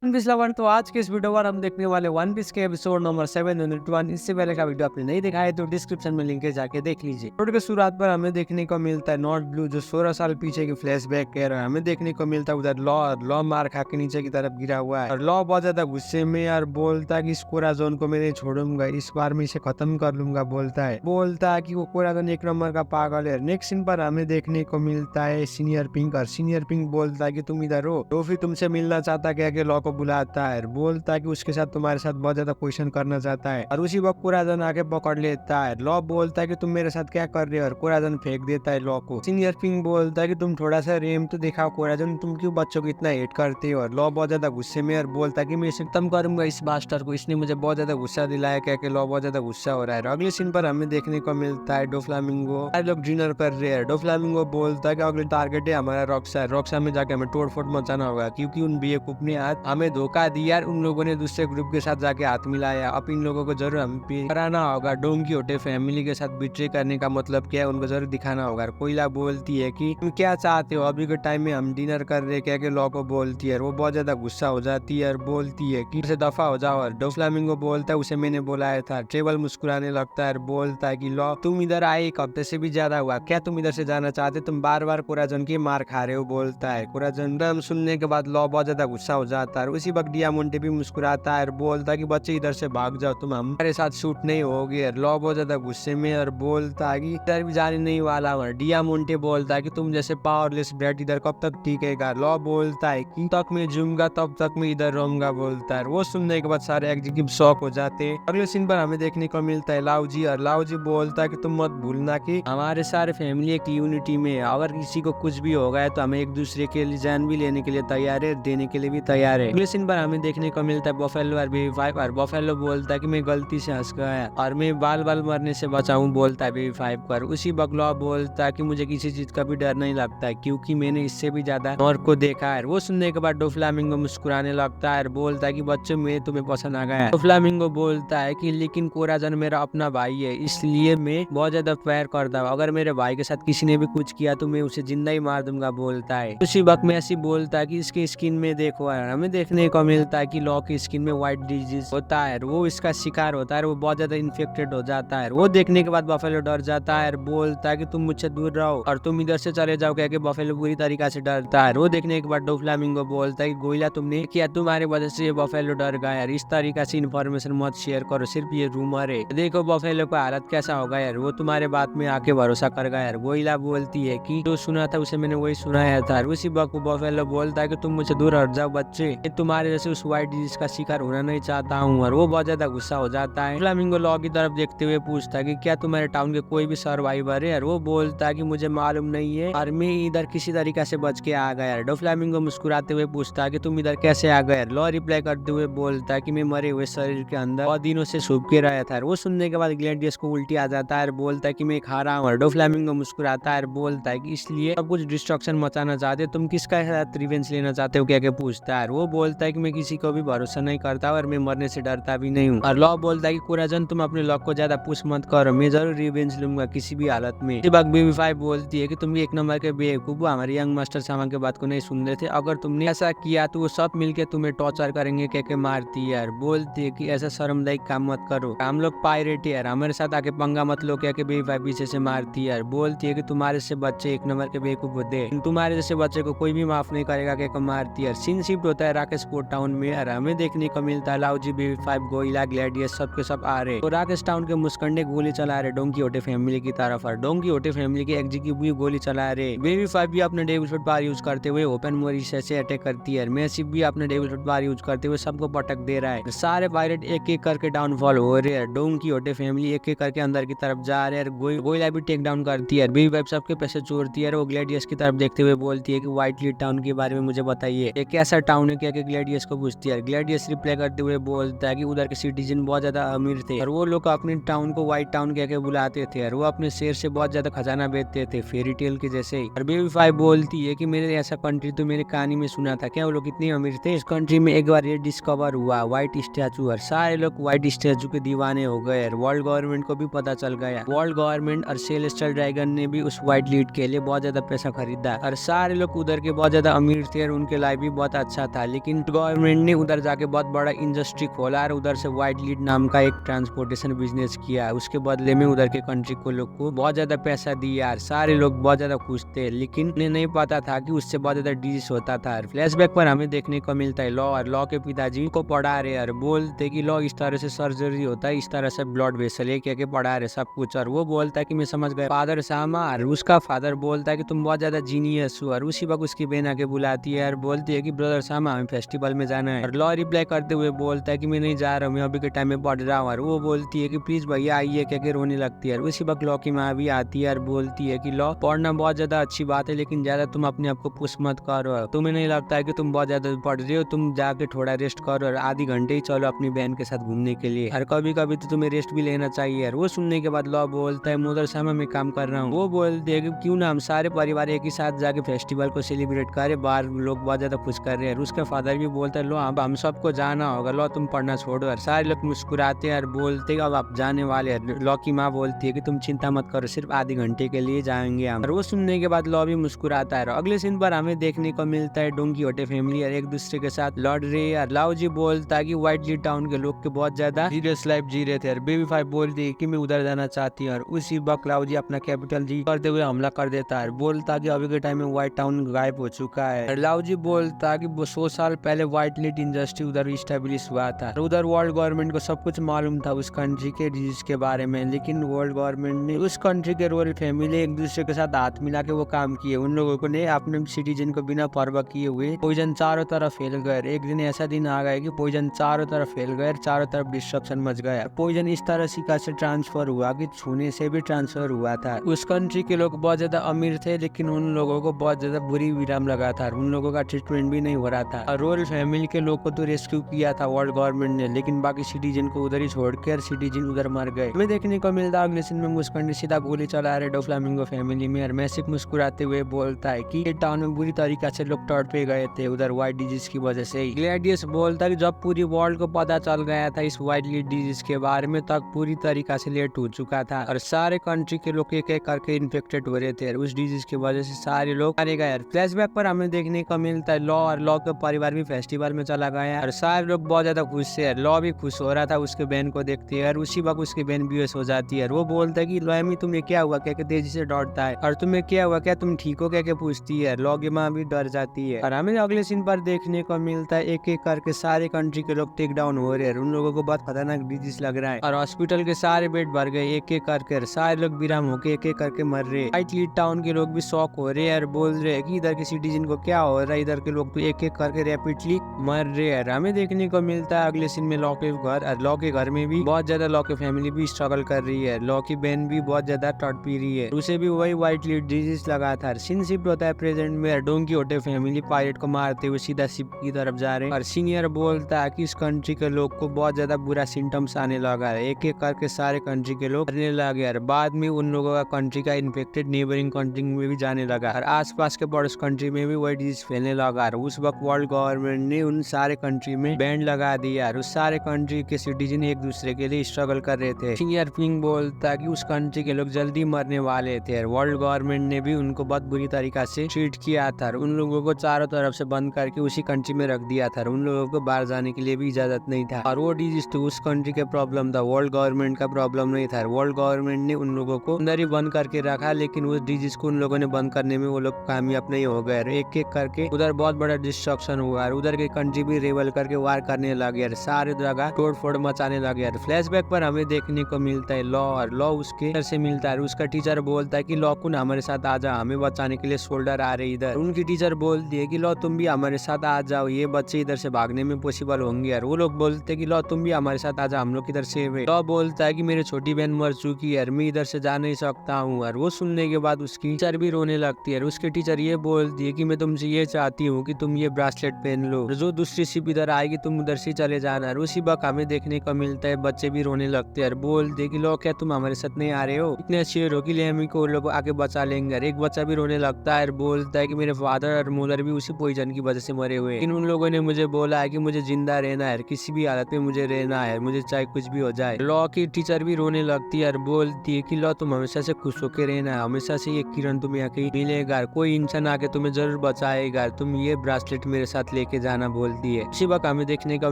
One piece lover, तो आज के इस वीडियो पर हम देखने वाले वन पीस के एपिसोड नंबर 701। इससे पहले का वीडियो आपने नहीं देखा है तो डिस्क्रिप्शन में लिंक है, जाके देख लीजिए। वीडियो के शुरुआत पर हमें देखने को मिलता है नॉट ब्लू, जो 16 साल पीछे की फ्लैशबैक कह रहा है। हमें देखने को मिलता है उधर लॉ मार खा के नीचे की तरफ गिरा हुआ है और लॉ बहुत ज्यादा गुस्से में और बोलता है कि इस कोराजोन को मैं नहीं छोड़ूंगा, इस बार मैं इसे खत्म कर लूंगा। बोलता है कि वो कोराजोन एक नंबर का पागल है। नेक्स्ट सीन पर हमें देखने को मिलता है सीनियर पिंक, और सीनियर पिंक बोलता है कि तुम इधर हो। टोफी तुमसे मिलना चाहता है, के लॉ को बुलाता है, बोलता है कि उसके साथ तुम्हारे साथ बहुत ज्यादा क्वेश्चन करना चाहता है। और उसी वक्त कोराजन आके पकड़ लेता है। लॉ बोलता है कि तुम मेरे साथ क्या कर रहे हो, और कोराजन फेंक देता है लॉ को। सीनियर पिंक बोलता है कि तुम थोड़ा सा रेम तो दिखाओ कोराजन, तुम क्यों बच्चों को इतना हेट करते हो। और लॉ बहुत ज्यादा गुस्से में और बोलता है कि मैं इसे खत्म करूंगा इस मास्टर को, इसने मुझे बहुत ज्यादा गुस्सा दिलाया। क्या लॉ बहुत ज्यादा गुस्सा हो रहा है। अगले सीन पर हमें देखने को मिलता है डोफ्लामिंगो, सारे लोग डिनर कर रहे हैं। डोफ्लामिंगो बोलता है कि अगले टारगेट है हमारा रॉक्सा। रॉक्सा में जाके हमें तोड़ फोड़ मचाना होगा, क्योंकि उन बेवकूफ ने आज हमें धोखा दिया। उन लोगों ने दूसरे ग्रुप के साथ जाके हाथ मिलाया। अब इन लोगों को जरूर हम पे कराना होगा। डोंग कीहोटे फैमिली के साथ बिट्रे करने का मतलब क्या है, उनको जरूर दिखाना होगा। कोयला बोलती है कि तुम क्या चाहते हो, अभी के टाइम में हम डिनर कर रहे। क्या के लॉ को बोलती है, वो बहुत ज्यादा गुस्सा हो जाती है और बोलती है कि उसे दफा हो जाओ। और डोफ्लामिंगो बोलता है उसे मैंने बुलाया था। ट्रेवल मुस्कुराने लगता है और बोलता है कि लॉ तुम इधर आए 1 हफ्ते से भी ज्यादा हुआ, क्या तुम इधर से जाना चाहते, तुम बार बार कोराजन की मार खा रहे हो। बोलता है कोराजन। नाम सुनने के बाद लॉ बहुत ज्यादा गुस्सा हो जाता है। उसी वक्त डियामोंटे भी मुस्कुराता है और बोलता है कि बच्चे इधर से भाग जाओ, तुम हमारे साथ शूट नहीं होगे। लॉ बहुत ज्यादा गुस्से में और बोलता है कि इधर भी जाने नहीं वाला हूँ। डियामोंटे बोलता है कि तुम जैसे पावरलेस ब्रेड इधर कब तक टिकेगा। लॉ बोलता है कि तक मैं जूंगा तब तक मैं इधर रहूंगा। बोलता है। वो सुनने के बाद सारे एग्जीक्यूटिव शॉक हो जाते हैं। अगले सीन पर हमें देखने को मिलता है लाउजी, और लाउजी बोलता है कि तुम मत भूलना कि हमारे सारे फैमिली एक यूनिटी में है। अगर किसी को कुछ भी हो गया तो हमें एक दूसरे के लिए जान भी लेने के लिए तैयार है, देने के लिए भी तैयार है। अगले सीन पर हमें देखने को मिलता है बफेलो और बेबी फाइव, और बफेलो बोलता है कि मैं गलती से हंस गया और मैं बाल बाल मरने से बचाऊं। बोलता है बेबी फाइव पर। उसी बगलॉ बोलता है कि मुझे किसी चीज का भी डर नहीं लगता है, क्योंकि मैंने इससे भी ज्यादा नॉर्क को देखा है। वो सुनने के बाद डोफ्लामिंगो मुस्कुराने लगता है और बोलता है कि बच्चों में तुम्हें पसंद आ गया। डोफ्लामिंगो बोलता है कि लेकिन कोराजन मेरा अपना भाई है, इसलिए मैं बहुत ज्यादा प्यार करता हूँ। अगर मेरे भाई के साथ किसी ने भी कुछ किया तो मैं उसे जिंदा ही मार दूंगा। बोलता है। उसी वक्त में ऐसी बोलता है कि इसकी स्किन में देखो यार, हमें देखने को मिलता है कि लॉ की स्किन में व्हाइट डिजीज होता है, वो इसका शिकार होता है, वो बहुत ज्यादा इन्फेक्टेड हो जाता है। वो देखने के बाद बफेलो डर जाता है और बोलता है कि तुम मुझसे दूर रहो और तुम इधर से चले जाओ। क्या बफेलो पूरी तरीका से डरता है। वो देखने के बाद डोफ्लामिंगो बोलता है कि गोइला तुमने किया, तुम्हारे वजह से ये बफेलो डर गया यार, इस तरीका से इन्फॉर्मेशन मत शेयर करो, सिर्फ ये रूमर है। देखो बफेलो का हालत कैसा होगा यार, वो तुम्हारे बात में आके भरोसा कर गया यार। गोइला बोलती है कि जो सुना था उसे मैंने वही सुनाया था। उसी वक्त बफेलो बोलता है कि तुम मुझसे दूर हट जाओ बच्चे, तुम्हारे जैसे उस व्हाइट डिजीज का शिकार होना नहीं चाहता हूँ। और वो बहुत ज्यादा गुस्सा हो जाता है। फ्लामिंगो लॉ की तरफ देखते हुए पूछता है कि क्या तुम्हारे टाउन के कोई भी सर्वाइवर है। और वो बोलता है कि मुझे मालूम नहीं है और मैं इधर किसी तरीके से बच के आ गया। डोफ्लामिंगो मुस्कुराते हुए पूछता है कि तुम इधर कैसे आ गए। लॉ रिप्लाई करते हुए बोलता है कि मैं मरे हुए शरीर के अंदर बहुत दिनों से छुप के रहा था। वो सुनने के बाद ग्लैडियस को उल्टी आ जाता है और बोलता है कि मैं खा रहा हूँ। डोफ्लामिंगो मुस्कुराता है और बोलता है कि इसलिए सब कुछ डिस्ट्रक्शन मचाना चाहते हो, तुम किसका साथ रिवेंज लेना चाहते हो। क्या पूछता है। वो बोलता है कि मैं किसी को भी भरोसा नहीं करता और मैं मरने से डरता भी नहीं हूँ। और लॉ बोलता है कि कोराजन तुम अपने लॉक को ज्यादा पुश मत करो, मैं जरूर रिवेंज लूंगा किसी भी हालत में। बेबी फाइव बोलती है कि तुम एक नंबर के बेवकूफ हो, हमारे यंग मास्टर सामान के बात को नहीं सुन रहे थे, अगर तुमने ऐसा किया तो वो सब मिलके तुम्हें टॉर्चर करेंगे। क्या मारती है यार, बोलती है कि ऐसा शर्मदायक काम मत करो, हम लोग पायरेट है यार, हमारे साथ आके पंगा मत लो। क्या बेबी फाइव पीछे से मारती है यार, बोलती है कि तुम्हारे से बच्चे एक नंबर के बेवकूफ होते हैं, तुम्हारे जैसे बच्चे को कोई भी माफ नहीं करेगा। क्या मारती है। सीन शिफ्ट होता है राकेश पोर्ट टाउन में और हमें देखने को मिलता है लाउजी, बेबी फाइव, गोइला, ग्लैडियस सबके सब आ रहे। तो राकेश टाउन के मुस्कंडे गोली चला रहे डोंग कीहोटे फैमिली की तरफ, और डोंग कीहोटे फैमिली के एग्जीक्यूटिव भी गोली चला रहे। बेबी फाइव भी अपने डेविल फुट पावर यूज करते हुए ओपन मोरिशा से अटैक करती है। मैसिव भी अपने डेविल फुट पावर यूज करते हुए सबको पटक दे रहा है। सारे पायरेट एक एक करके डाउनफॉल हो रहे हैं। डोंग कीहोटे फैमिली एक एक करके अंदर की तरफ जा रहे हैं। गोइला भी टेक डाउन करती है। बेबी फाइव सबके पैसे चोरती है। वो ग्लैडियस की तरफ देखते हुए बोलती है कि व्हाइट लीड टाउन के बारे में मुझे बताइए, एक ऐसा टाउन है क्या। ग्लैडियस को पूछती है। ग्लैडियस रिप्लाई करते हुए बोलता है कि उधर के सिटीजन बहुत ज्यादा अमीर थे और वो लोग अपने टाउन को व्हाइट टाउन कह के बुलाते थे और वो अपने शेर से बहुत ज्यादा खजाना बेचते थे, फेरी टेल के जैसे ही। और बेबी फाइव बोलती है कि मेरे ऐसा कंट्री तो मेरे कहानी में सुना था, क्या वो लोग इतने अमीर थे। इस कंट्री में एक बार ये डिस्कवर हुआ व्हाइट स्टैचू, और सारे लोग व्हाइट स्टैचू के दीवाने हो गए। वर्ल्ड गवर्नमेंट को भी पता चल गया। वर्ल्ड गवर्नमेंट और सेलेस्टियल ड्रैगन ने भी उस व्हाइट लीड के लिए बहुत ज्यादा पैसा खरीदा और सारे लोग उधर के बहुत ज्यादा अमीर थे और उनके लाइफ भी बहुत अच्छा था। लेकिन लेकिन गवर्नमेंट ने उधर जाके बहुत बड़ा इंडस्ट्री खोला और उधर से व्हाइट लीड नाम का एक ट्रांसपोर्टेशन बिजनेस किया। उसके बदले में उधर के कंट्री को लोग को बहुत ज्यादा पैसा दिया यार। सारे लोग बहुत ज्यादा खुश थे, लेकिन उन्हें नहीं पता था कि उससे बहुत ज्यादा डिजीज होता था। फ्लैशबैक पर हमें देखने को मिलता है लॉ और लॉ के पिताजी को पढ़ा रहे और बोलते कि लॉ इस तरह से सर्जरी होता है, इस तरह से ब्लड वेसल है, क्या पढ़ा रहे सब कुछ। और वो बोलता है कि मैं समझ गया फादर सामा। और उसका फादर बोलता है कि तुम बहुत ज्यादा जीनियस हो। और उसी वक्त उसकी बहन आके बुलाती है और बोलती है कि ब्रदर सामा हमें फेस्टिवल में जाना है। और लॉ रिप्लाई करते हुए बोलता है कि मैं नहीं जा रहा हूँ, मैं अभी के टाइम में पढ़ रहा हूँ। और वो बोलती है कि प्लीज भैया आइए, क्या रोने लगती है। उसी वक्त लॉ की माँ भी आती है और बोलती है कि लॉ पढ़ना बहुत ज्यादा अच्छी बात है, लेकिन ज्यादा तुम अपने आप को पुश मत करो। तुम्हें नहीं लगता है कि तुम बहुत ज्यादा पढ़ रहे हो, तुम जाके थोड़ा रेस्ट करो और आधी घंटे ही चलो अपनी बहन के साथ घूमने के लिए। और कभी कभी तो तुम्हें रेस्ट भी लेना चाहिए। और वो सुनने के बाद लॉ बोलता है मदर सामा मैं काम कर रहा हूँ। वो बोलते है कि क्यों ना हम सारे परिवार एक ही साथ जाके फेस्टिवल को सेलिब्रेट करें, बाहर लोग बहुत ज्यादा खुश कर रहे हैं। उसका फादर भी बोलता है लो अब हम सबको जाना होगा, लो तुम पढ़ना छोड़ो। और सारे लोग मुस्कुराते हैं और बोलते हैं अब आप जाने वाले हैं। लॉ की माँ बोलती है कि तुम चिंता मत करो, सिर्फ आधे घंटे के लिए जाएंगे हम। और वो सुनने के बाद लॉ भी मुस्कुराता है। अगले सीन पर हमें देखने को मिलता है डोंकी होटे फैमिली और एक दूसरे के साथ लड़ रही है। लाओ जी बोलता है कि व्हाइट ली टाउन के लोग के बहुत ज्यादा सीरियस लाइफ जी रहे थे। और बेबी फाइव बोलती है कि मैं उधर जाना चाहती हूँ। और उसी वक्त लाओ जी अपना कैपिटल जी करते हुए हमला कर देता है। बोलता है कि अभी के टाइम में व्हाइट टाउन गायब हो चुका है। और लाओ जी बोलता है कि 100 साल पहले व्हाइट लीड इंडस्ट्री उधर स्टेब्लिश हुआ था। उधर वर्ल्ड गवर्नमेंट को सब कुछ मालूम था उस कंट्री के डिजीज के बारे में, लेकिन वर्ल्ड गवर्नमेंट ने उस कंट्री के रॉयल फैमिली एक दूसरे के साथ हाथ मिला के वो काम किए। उन लोगों को ने अपने सिटीजन को बिना परवाह किए हुए पॉइजन चारों तरफ फैल गए। एक दिन ऐसा दिन आ गया कि पॉइजन चारों तरफ फैल गए, चारों तरफ डिस्ट्रक्शन मच गया। पॉइजन इस तरह से ट्रांसफर हुआ कि छूने से भी ट्रांसफर हुआ था। उस कंट्री के लोग बहुत ज्यादा अमीर थे, लेकिन उन लोगों को बहुत ज्यादा बुरी विराम लगा था। उन लोगों का ट्रीटमेंट भी नहीं हो रहा था। और रॉयल फैमिली के लोग को तो रेस्क्यू किया था वर्ल्ड गवर्नमेंट ने, लेकिन बाकी सिटीजन को उधर ही छोड़कर सिटीजन उधर मर गए। हमें देखने को मिलता है अगले सीन में मुस्कुराने सीधा गोली चला रहे डोफ्लामिंगो फैमिली में। और मैसिक मुस्कुराते हुए बोलता है कि टाउन में बुरी तरीके से लोग तड़पे गए थे उधर व्हाइट डिजीज की वजह से। ग्लैडियस बोलता है कि जब पूरी वर्ल्ड को पता चल गया था इस व्हाइट लीड डिजीज के बारे में, तब पूरी तरीका से लेट हो चुका था और सारे कंट्री के लोग एक एक करके इन्फेक्टेड हो रहे थे। उस डिजीज की वजह से सारे लोग मारे गए। फ्लैशबैक पर हमें देखने को मिलता है लॉ और लॉ के परिवार भी फेस्टिवल में चला गया और सारे लोग बहुत ज्यादा खुश थे। लॉ भी खुश हो रहा था उसके बहन को देखते हैं। और उसी वक्त उसकी बहन बेहोश हो जाती है। वो बोलता है कि लॉमी तुम्हें क्या हुआ, क्या तेजी से दौड़ता है, और तुम्हें क्या हुआ, क्या तुम ठीक हो, क्या पूछती है। लॉ की माँ भी डर जाती है। और हमें अगले सीन पर देखने को मिलता है एक एक करके सारे कंट्री के लोग टेक डाउन हो रहे हैं। उन लोगों को बहुत खतरनाक डिजीज लग रहा है और हॉस्पिटल के सारे बेड भर गए एक एक करके। सारे लोग विराम होके एक एक करके मर रहे। व्हाइट लीड टाउन के लोग भी शॉक हो रहे हैं और बोल रहे हैं कि इधर के सिटीजन को क्या हो रहा है, इधर के लोग तो एक एक करके रैपिडली मर रहे हैं। हमें देखने को मिलता है अगले सीन में लॉ के घर, और लॉ के घर में भी बहुत ज्यादा लॉ की फैमिली भी स्ट्रगल कर रही है। लॉ की बहन भी बहुत ज्यादा टट पी रही है, उसे भी वही व्हाइट लीड डिजीज लगा था। सीन शिफ्ट होता है प्रेजेंट में। डोंकी होटे फैमिली पायलट को मारते हुए सीधा शिप की तरफ जा रहे हैं। और सीनियर बोलता है कि इस कंट्री के लोग को बहुत ज्यादा बुरा सिम्टम्स आने लगा है। एक एक करके सारे कंट्री के लोग मरने लगे। और बाद में उन लोगों का कंट्री का इन्फेक्टेड नेबरिंग कंट्री में भी जाने लगा और आसपास के पड़ोस कंट्री में भी वही डिजीज फैलने लगा। उस वक्त वर्ल्ड गवर्नमेंट ने उन सारे कंट्री में बैंड लगा दिया और उस सारे कंट्री के सिटीजन एक दूसरे के लिए स्ट्रगल कर रहे थे। सीनियर पिंग बोलता है कि उस कंट्री के लोग जल्दी मरने वाले थे। वर्ल्ड गवर्नमेंट ने भी उनको बहुत बुरी तरीका से ट्रीट किया था। उन लोगों को चारों तरफ से बंद करके उसी कंट्री में रख दिया था। उन लोगों को बाहर जाने के लिए भी इजाजत नहीं था। और वो डिजीज तो उस कंट्री का प्रॉब्लम था, वर्ल्ड गवर्नमेंट का प्रॉब्लम नहीं था। वर्ल्ड गवर्नमेंट ने उन लोगों को अंदर ही बंद करके रखा, लेकिन उस डिजीज को उन लोगों ने बंद करने में वो लोग कामयाब नहीं हो गए। एक एक करके उधर बहुत बड़ा डिस्ट्रक्शन हुआ और उधर के कंट्री भी रेवल करके वार करने लगे, सारे जगह तोड़ फोड़ मचाने लगे। फ्लैशबैक पर हमें देखने को मिलता है लॉ, और लॉ उसके घर से मिलता है। उसका टीचर बोलता है कि लॉ कुन हमारे साथ आ जाओ, हमें बचाने के लिए सोल्डर आ रहे इधर। उनकी टीचर बोलती है कि लॉ तुम भी हमारे साथ आ जाओ, ये बच्चे इधर से भागने में पॉसिबल होंगे। और वो लोग बोलते हैं कि लॉ तुम भी हमारे साथ आ जाओ, हम लोग इधर से हुए। लॉ बोलता है कि मेरी छोटी बहन मर चुकी है, मैं इधर से जा नहीं सकता हूँ। और वो सुनने के बाद उसकी टीचर भी रोने लगती है। उसके टीचर ये बोलती है कि मैं तुमसे ये चाहती हूँ कि तुम ये ब्रेसलेट पहन लो, जो दूसरी शिप इधर आएगी तुम उधर से चले जाना। और उसी वक्त हमें देखने को मिलता है बच्चे भी रोने लगते हैं और बोलते कि लो क्या तुम हमारे साथ नहीं आ रहे हो, इतने अच्छे हो कि लेमी को लोग आके बचा लेंगे। एक बच्चा भी रोने लगता है और बोलता है कि मेरे फादर और मदर भी उसी पॉइजन की वजह से मरे हुए, लेकिन उन लोगों ने मुझे बोला है कि मुझे जिंदा रहना है, किसी भी हालत में मुझे रहना है, मुझे चाहे कुछ भी हो जाए। लॉ की टीचर भी रोने लगती है और बोलती है कि लॉ तुम हमेशा से खुश होकर रहना है, हमेशा से ये किरण तुम्हें आके मिलेगा, कोई इंसान आके तुम्हें जरूर बचाएगा, तुम ये ब्रेसलेट मेरे साथ लेके जाना बोलती है। इसी वक्त हमें देखने को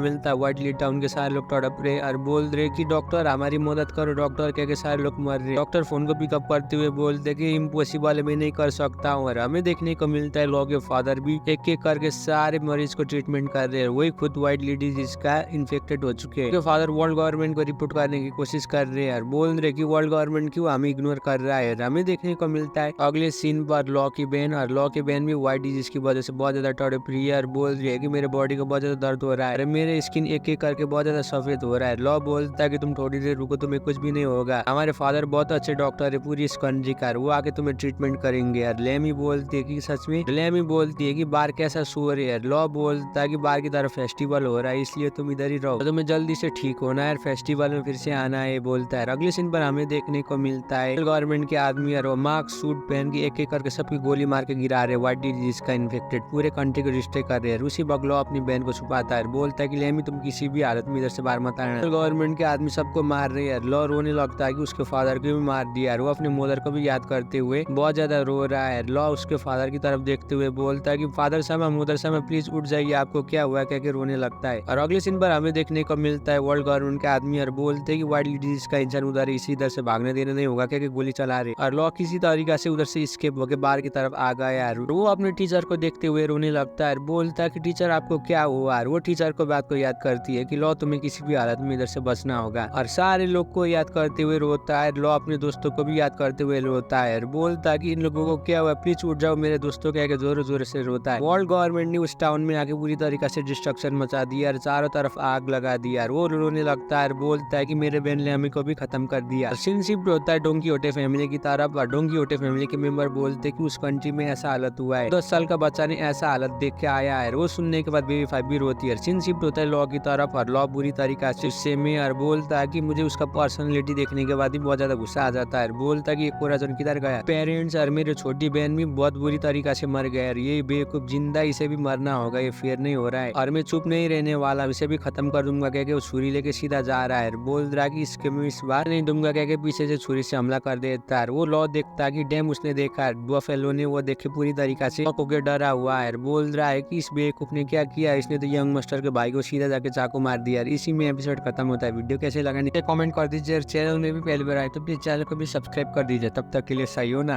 मिलता है व्हाइटली टाउन के सारे लोग तड़प रहे और बोल रहे कि डॉक्टर हमारी मदद करो, डॉक्टर कह के सारे लोग मर रहे। डॉक्टर फोन को पिकअप करते हुए बोलते कि इम्पॉसिबल मैं नहीं कर सकता हूँ। और हमें देखने को मिलता है लॉ के फादर भी एक एक करके सारे मरीज को ट्रीटमेंट कर रहे हैं। वही खुद व्हाइटली डिजीज का इन्फेक्टेड हो चुके हैं। फादर वर्ल्ड गवर्नमेंट को रिपोर्ट करने की कोशिश कर रहे हैं और बोल रहे कि वर्ल्ड गवर्नमेंट क्यों हमें इग्नोर कर रहा है। हमें देखने को मिलता है अगले सीन पर लॉ की बहन, और लॉ की बहन भी व्हाइट डिजीज की वजह से बहुत ज्यादा तड़प रही है और बोल रही है कि मेरे बॉडी को बहुत ज्यादा दर्द हो रहा है, मेरे स्किन एक एक करके बहुत ज्यादा सफेद हो रहा है। लॉ बोलता है कि तुम थोड़ी देर रुको, तुम्हें कुछ भी नहीं होगा, हमारे फादर बहुत अच्छे डॉक्टर है पूरी इस कंट्री का, वो आके तुम्हें ट्रीटमेंट करेंगे। यार लेमी बोलती है कि सच में? लेमी बोलती है कि बाहर कैसा शोर है। लॉ बोलता है कि बाहर की तरफ फेस्टिवल हो रहा है इसलिए तुम इधर ही रहो, तुम्हें जल्दी से ठीक होना है, फेस्टिवल में फिर से आना है बोलता है। अगले सीन पर हमें देखने को मिलता है गवर्नमेंट के आदमी और वो मास्क सूट पहन के एक एक करके सबकी गोली मार के गिरा रहे, व्हाइट डिजीज का इन्फेक्टेड पूरे कंट्री को डिस्ट्रॉय कर रहे हैं। उसी वक्त लॉ अपनी बहन को छुपाता है, बोलता है कि लेमी तुम किसी भी हालत में इधर से बाहर मत आना। गवर्नमेंट के आदमी सबको मार रहे हैं। लॉ रोने लगता है कि उसके फादर को भी मार दिया। वो अपने मदर को भी याद करते हुए बहुत ज्यादा रो रहा है। लॉ उसके फादर की तरफ देखते हुए बोलता है कि फादर साहब, मदर साहब प्लीज उठ जाइए, आपको क्या हुआ, कह के रोने लगता है। और अगले सीन पर हमें देखने को मिलता है वर्ल्ड गवर्नमेंट के आदमी और बोलते हैं कि व्हाइट डिजीज का इंसान उधर इसी इधर से भागने देने नहीं होगा, क्या गोली चला रहे। और लॉ किसी तरीका से उधर से एस्केप होकर बाहर की तरफ आ गया है। वो अपने टीचर को देखते हुए रोने लगता है, बोलता है कि टीचर आपको क्या हुआ। वो टीचर को बात को याद करती है कि लॉ तुम्हें किसी भी हालत में इधर से बचना होगा। और सारे लोग को याद करते हुए रोता है। लॉ अपने दोस्तों को भी याद करते हुए रोता है और बोलता है कि इन लोगों को क्या हुआ, प्लीज उठ जाओ मेरे दोस्तों, कह के जोर जोर से रोता है। वर्ल्ड गवर्नमेंट ने उस टाउन में आके पूरी तरीके से डिस्ट्रक्शन मचा दिया और चारों तरफ आग लगा दिया। वो रोने लगता है, बोलता है कि मेरे बहन ने हमें को भी खत्म कर दिया। सीन शिफ्ट होता है डोंकी होटे फैमिली की तरफ और डोंकी होटे फैमिली के मेंबर बोलते कि उस कंट्री में ऐसा हालत हुआ है, 10 साल का बच्चा ने ऐसा हालत देख के आया है। वो सुनने के बाद बेबी 5 भी रोती है। सीन शिफ्ट होता है लॉ की तरफ और लॉ बुरी तरीका से उससे में और बोलता है कि मुझे उसका पर्सनैलिटी देखने के बाद ही बहुत ज्यादा गुस्सा आ जाता है। बोलता है कि कोराजन किधर गया, पेरेंट्स और मेरे छोटी बहन भी बहुत बुरी तरीका से मर गए, ये बेवकूफ जिंदा, इसे भी मरना होगा, ये फेयर नहीं हो रहा है और मैं चुप नहीं रहने वाला, इसे भी खत्म कर दूंगा, कह के वो छुरी लेके सीधा जा रहा है। बोल रहा है कि इसके मैं इस बार नहीं दूंगा, कह के पीछे से छुरी से हमला कर देता है। वो लॉ देखता है कि डैम उसने देखा है, बफेलो ने वो देखे पूरी तरीका से को डरा हुआ है। बोल रहा है कि इस बेवकूफ ने क्या किया, इसने तो यंग मास्टर के भाई को सीधा जाके चाकू मार दिया। इसी में एपिसोड खत्म होता है। वीडियो कैसे लगा नीचे कमेंट कर दीजिए। चैनल में भी पहली बार आए तो प्लीज चैनल को भी सब्सक्राइब कर दीजिए। तब तक के लिए सही हो ना।